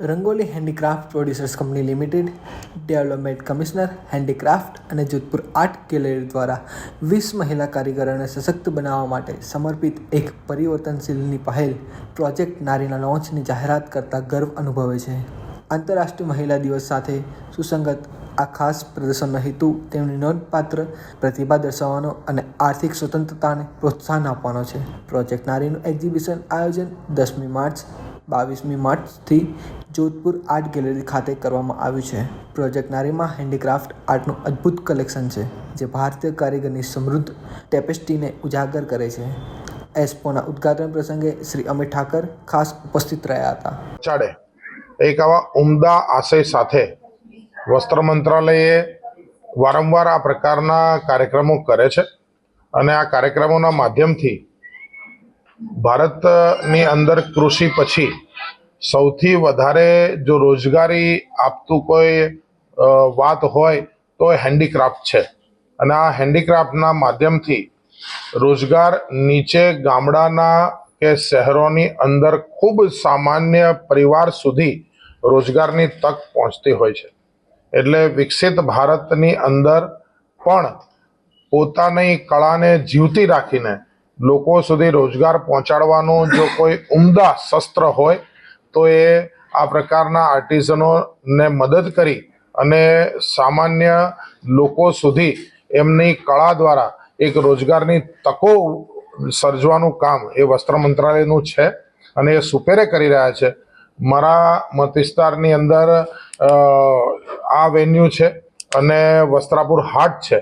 Rangoli handicraft producers company limited, development commissioner handicraft અને Jodhpur art gallery દ્વારા 20 મહિલા કારીગરોને સશક્ત બનાવવા માટે સમર્પિત એક પરિવર્તનશીલની પહેલ પ્રોજેક્ટ નારીના લોન્ચની જાહેરાત કરતાં ગર્વ અનુભવે છે. આંતરરાષ્ટ્રીય મહિલા દિવસ સાથે સુસંગત આ ખાસ પ્રદર્શનનો હેતુ તેમની નોંધપાત્ર પ્રતિભા દર્શાવવાનો અને આર્થિક સ્વતંત્રતાને પ્રોત્સાહન આપવાનો છે. પ્રોજેક્ટ નારીનું એક્ઝિબિશન આયોજન 10મી માર્ચ 22મી માર્ચથી જોધપુર આર્ટ ગેલેરી ખાતે કરવામાં આવ્યું છે. પ્રોજેક્ટ નારીમાં હેન્ડીક્રાફ્ટ આર્ટનું અદ્ભુત કલેક્શન છે, જે ભારતીય કારીગરની સમૃદ્ધ ટેપેસ્ટ્રીને ઉજાગર કરે છે. એક્સપોના ઉદ્ઘાટન પ્રસંગે શ્રી અમિત ઠાકર ખાસ ઉપસ્થિત રહ્યા હતા. એક આવા ઉમદા આશય સાથે વસ્ત્ર મંત્રાલયે વારંવાર આ પ્રકારના કાર્યક્રમો કરે છે અને આ કાર્યક્રમોના માધ્યમથી ભારતની અંદર કૃષિ પછી સૌથી વધારે જો રોજગારી આપતું કોઈ વાત હોય તો એ હેન્ડીક્રાફ્ટ છે. અને આ હેન્ડીક્રાફ્ટના માધ્યમથી રોજગાર નીચે ગામડાના કે શહેરોની અંદર ખૂબ સામાન્ય પરિવાર સુધી રોજગારની તક પહોંચતી હોય છે. એટલે વિકસિત ભારતની અંદર પણ પોતાની કળાને જીવતી રાખીને લોકો સુધી રોજગાર પહોંચાડવાનું જો કોઈ ઉમદા શસ્ત્ર હોય તો એ આ પ્રકારના આર્ટિઝનોને મદદ કરી અને સામાન્ય લોકો સુધી એમની કળા દ્વારા એક રોજગારની તકો સર્જવાનું કામ એ વસ્ત્ર મંત્રાલયનું છે અને એ સુપેરે કરી રહ્યા છે. મારા મત વિસ્તારની અંદર આ વેન્યુ છે અને વસ્ત્રાપુર હાટ છે.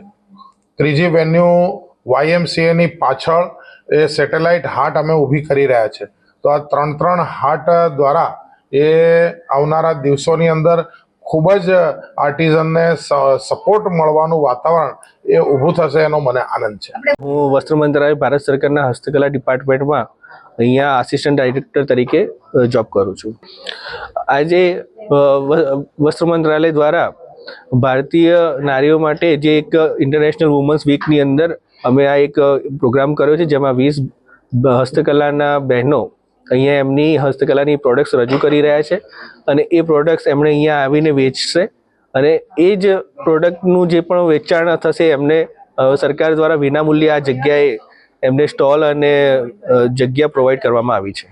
ત્રીજી વેન્યુ YMCAની પાછળ એ સેટેલાઇટ હાટ અમે ઊભી કરી રહ્યા છે. તો આ ત્રણ હાટ દ્વારા એ આવનારા દિવસોની અંદર ખૂબ જ આર્ટિઝનને સપોર્ટ મળવાનું વાતાવરણ એ ઊભું થશે, એનો મને આનંદ છે. હું વસ્ત્ર મંત્રાલય ભારત સરકારના હસ્તકલા ડિપાર્ટમેન્ટમાં અહીંયા આસિસ્ટન્ટ ડાયરેક્ટર તરીકે જોબ કરું છું. આજે વસ્ત્ર મંત્રાલય દ્વારા ભારતીય નારીઓ માટે જે એક ઇન્ટરનેશનલ વુમન્સ વીકની અંદર અમે આ એક પ્રોગ્રામ કર્યો છે, જેમાં 20 હસ્તકલાના બહેનો અહીંયા એમની હસ્તકલાની પ્રોડક્ટ્સ રજૂ કરી રહ્યા છે અને એ પ્રોડક્ટ્સ એમણે અહીંયા આવીને વેચશે અને એ જ પ્રોડક્ટનું જે પણ વેચાણ થશે એમને સરકાર દ્વારા વિનામૂલ્યે આ જગ્યાએ એમને સ્ટોલ અને જગ્યા પ્રોવાઈડ કરવામાં આવી છે.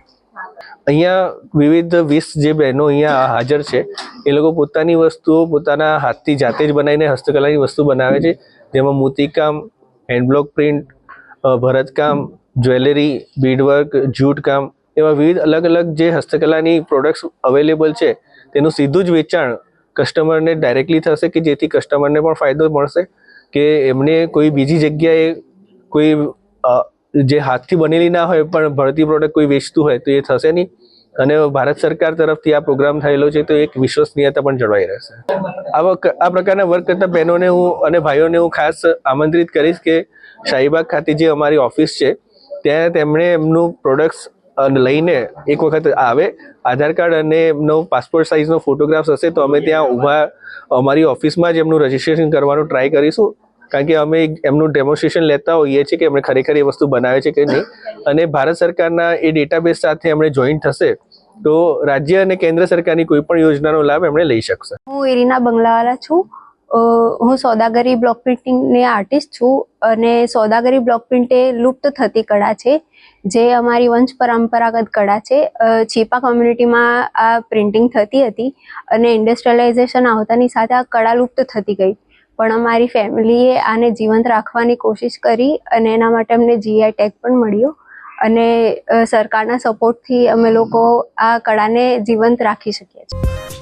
અહીંયા વિવિધ 20 જે બહેનો અહીંયા હાજર છે એ લોકો પોતાની વસ્તુઓ પોતાના હાથથી જાતે જ બનાવીને હસ્તકલાની વસ્તુ બનાવે છે, જેમાં મોતીકામ, હેન્ડબ્લોક પ્રિન્ટ, ભરતકામ, જ્વેલરી, બીડવર્ક, જૂટ કામ એવા વિવિધ અલગ અલગ જે હસ્તકલાની પ્રોડક્ટ્સ અવેલેબલ છે તેનું સીધું જ વેચાણ કસ્ટમરને ડાયરેક્ટલી થશે કે જેથી કસ્ટમરને પણ ફાયદો મળશે કે એમને કોઈ બીજી જગ્યાએ કોઈ જે હાથથી બનેલી ના હોય પણ ભરતી પ્રોડક્ટ કોઈ વેચતું હોય તો એ થશે નહીં. અને ભારત સરકાર તરફથી આ પ્રોગ્રામ થયેલો છે તો એક વિશ્વસનીયતા પણ જળવાઈ રહેશે. આ પ્રકારના વર્ક કરતા બહેનોને હું અને ભાઈઓને હું ખાસ આમંત્રિત કરીશ કે શાહીબાગ ખાતે જે અમારી ઓફિસ છે ત્યાં તેમણે એમનું પ્રોડક્ટ્સ લઈને એક વખત આવે, આધાર કાર્ડ અને એમનો પાસપોર્ટ સાઇઝનો ફોટોગ્રાફ્સ હશે તો અમે ત્યાં ઊભા અમારી ઓફિસમાં જ એમનું રજિસ્ટ્રેશન કરવાનું ટ્રાય કરીશું, કારણ કે અમે એમનું ડેમોન્સ્ટ્રેશન લેતા હોઈએ છીએ કે એમણે ખરેખર એ વસ્તુ બનાવે છે કે નહીં. અને ભારત સરકારના એ ડેટાબેઝ સાથે એમણે જોઈન્ટ થશે તો રાજ્ય અને કેન્દ્ર સરકારની કોઈ પણ યોજનાનો લાભ એમણે લઈ શકશે. હું ઇરીના બંગલાવાલા છું. હું સોદાગરી બ્લોક પ્રિન્ટિંગની આર્ટિસ્ટ છું અને સોદાગરી બ્લોક પ્રિન્ટ એ લુપ્ત થતી કળા છે, જે અમારી વંશ પરંપરાગત કળા છે. છીપા કોમ્યુનિટીમાં આ પ્રિન્ટિંગ થતી હતી અને ઇન્ડસ્ટ્રીયલાઇઝેશન આવતાની સાથે આ કળા લુપ્ત થતી ગઈ. પણ અમારી ફેમિલીએ આને જીવંત રાખવાની કોશિશ કરી અને એના માટે અમને GI ટેગ પણ મળ્યો અને સરકારના સપોર્ટથી અમે લોકો આ કળાને જીવંત રાખી શકીએ છીએ.